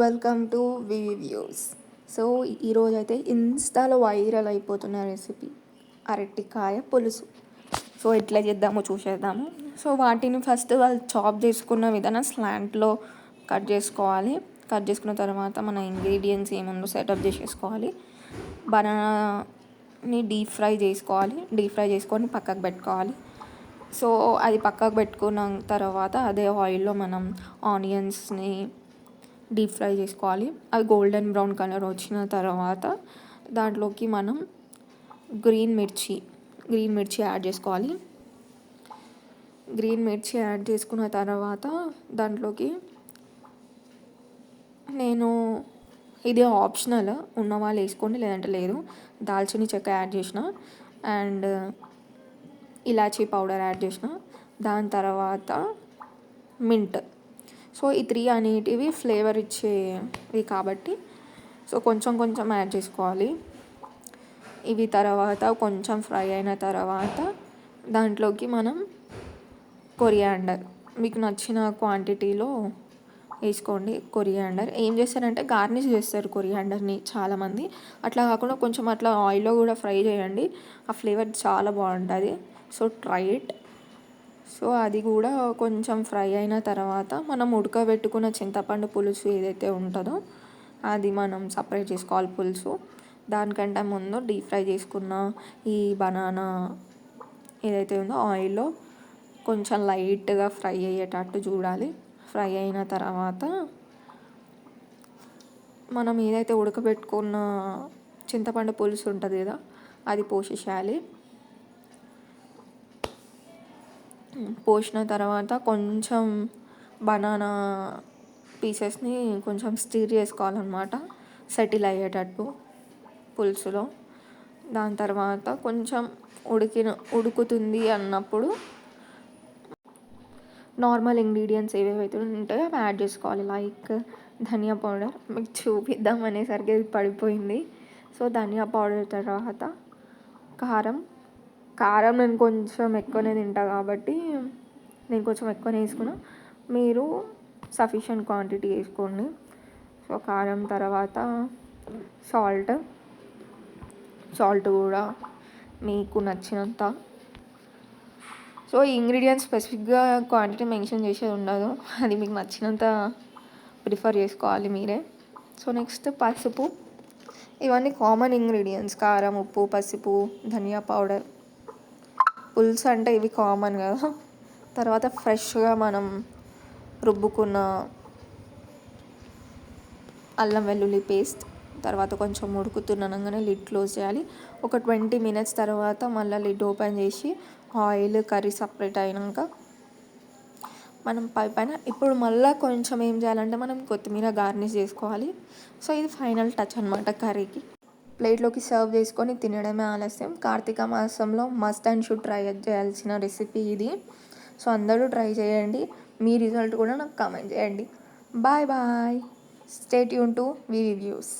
Welcome to views. So ఈరోజు అయితే ఇన్స్టాలో వైరల్ అయిపోతున్న రెసిపీ అరటికాయ పులుసు. సో ఎట్లా చేద్దామో చూసేద్దాము. సో వాటిని ఫస్ట్ వాళ్ళు చాప్ చేసుకున్న విధానం స్లాంట్లో కట్ చేసుకోవాలి. కట్ చేసుకున్న తర్వాత మన ఇంగ్రీడియంట్స్ ఏముందో సెటప్ చేసేసుకోవాలి. బనానాని డీప్ ఫ్రై చేసుకోవాలి. డీప్ ఫ్రై చేసుకొని పక్కకు పెట్టుకోవాలి. సో అది పక్కకు పెట్టుకున్న తర్వాత అదే ఆయిల్లో మనం ఆనియన్స్ని డీప్ ఫ్రై చేసుకోవాలి. అవి గోల్డెన్ బ్రౌన్ కలర్ వచ్చిన తర్వాత దాంట్లోకి మనం గ్రీన్ మిర్చి యాడ్ చేసుకోవాలి. గ్రీన్ మిర్చి యాడ్ చేసుకున్న తర్వాత దాంట్లోకి నేను ఇది ఆప్షనల్, ఉన్న వాళ్ళు వేసుకోండి లేదంటే లేదు. దాల్చిని చెక్క యాడ్ చేసిన అండ్ ఇలాచీ పౌడర్ యాడ్ చేసిన. దాని తర్వాత మింట్. సో ఈ 3 అనేటివి ఫ్లేవర్ ఇచ్చేవి కాబట్టి సో కొంచెం కొంచెం యాడ్ చేసుకోవాలి. ఇవి తర్వాత కొంచెం ఫ్రై అయిన తర్వాత దాంట్లోకి మనం కొరియాండర్ మీకు నచ్చిన క్వాంటిటీలో వేసుకోండి. కొరియాండర్ ఏం చేస్తారంటే గార్నిష్ చేస్తారు కొరియాండర్ని చాలామంది. అట్లా కాకుండా కొంచెం అట్లా ఆయిల్లో కూడా ఫ్రై చేయండి, ఆ ఫ్లేవర్ చాలా బాగుంటుంది. So try it. సో అది కూడా కొంచెం ఫ్రై అయిన తర్వాత మనం ఉడకబెట్టుకున్న చింతపండు పులుసు ఏదైతే ఉంటుందో అది మనం సపరేట్ చేసుకోవాలి పులుసు. దానికంటే ముందు డీప్ ఫ్రై చేసుకున్న ఈ బనానా ఏదైతే ఉందో ఆయిల్లో కొంచెం లైట్గా ఫ్రై అయ్యేటట్టు చూడాలి. ఫ్రై అయిన తర్వాత మనం ఏదైతే ఉడకబెట్టుకున్న చింతపండు పులుసు ఉంటుంది కదా అది పోసేసేయాలి. పోసిన తర్వాత కొంచెం బనానా పీసెస్ని కొంచెం స్టిర్ చేసుకోవాలన్నమాట, సెటిల్ అయ్యేటట్టు పులుసులో. దాని తర్వాత కొంచెం ఉడుకుతుంది అన్నప్పుడు నార్మల్ ఇంగ్రీడియంట్స్ ఏవేవైతే ఉంటాయో అవి యాడ్ చేసుకోవాలి. లైక్ ధనియా పౌడర్, మీకు చూపిద్దాం అనేసరికి అది పడిపోయింది. సో ధనియా పౌడర్ తర్వాత కారం నేను కొంచెం ఎక్కువనే తింటా కాబట్టి నేను కొంచెం ఎక్కువనే వేసుకున్నా. మీరు సఫిషియెంట్ క్వాంటిటీ వేసుకోండి. సో కారం తర్వాత సాల్ట్ కూడా మీకు నచ్చినంత. సో ఈ ఇంగ్రీడియంట్స్ స్పెసిఫిక్గా క్వాంటిటీ మెన్షన్ చేసేది ఉండదు, అది మీకు నచ్చినంత ప్రిఫర్ చేసుకోవాలి మీరే. సో నెక్స్ట్ పసుపు. ఇవన్నీ కామన్ ఇంగ్రీడియంట్స్. కారం, ఉప్పు, పసుపు, ధనియా పౌడర్. పులుసు అంటే ఇవి కామన్ కదా. తర్వాత ఫ్రెష్గా మనం రుబ్బుకున్న అల్లం వెల్లుల్లి పేస్ట్. తర్వాత కొంచెం ఉడుకుతుండగానే లిడ్ క్లోజ్ చేయాలి. ఒక 20 minutes తర్వాత మళ్ళీ లిడ్ ఓపెన్ చేసి ఆయిల్ కర్రీ సపరేట్ అయినాక మనం పైన ఇప్పుడు మళ్ళీ కొంచెం ఏం చేయాలంటే మనం కొత్తిమీర గార్నిష్ చేసుకోవాలి. సో ఇది ఫైనల్ టచ్ అనమాట కర్రీకి. ప్లేట్లోకి సర్వ్ చేసుకొని తినడమే ఆలస్యం. కార్తీక మాసంలో మస్ట్ అండ్ షుడ్ ట్రై చేయాల్సిన రెసిపీ ఇది. సో అందరూ ట్రై చేయండి. మీ రిజల్ట్ కూడా నాకు కామెంట్ చేయండి. Bye. Stay tune to views.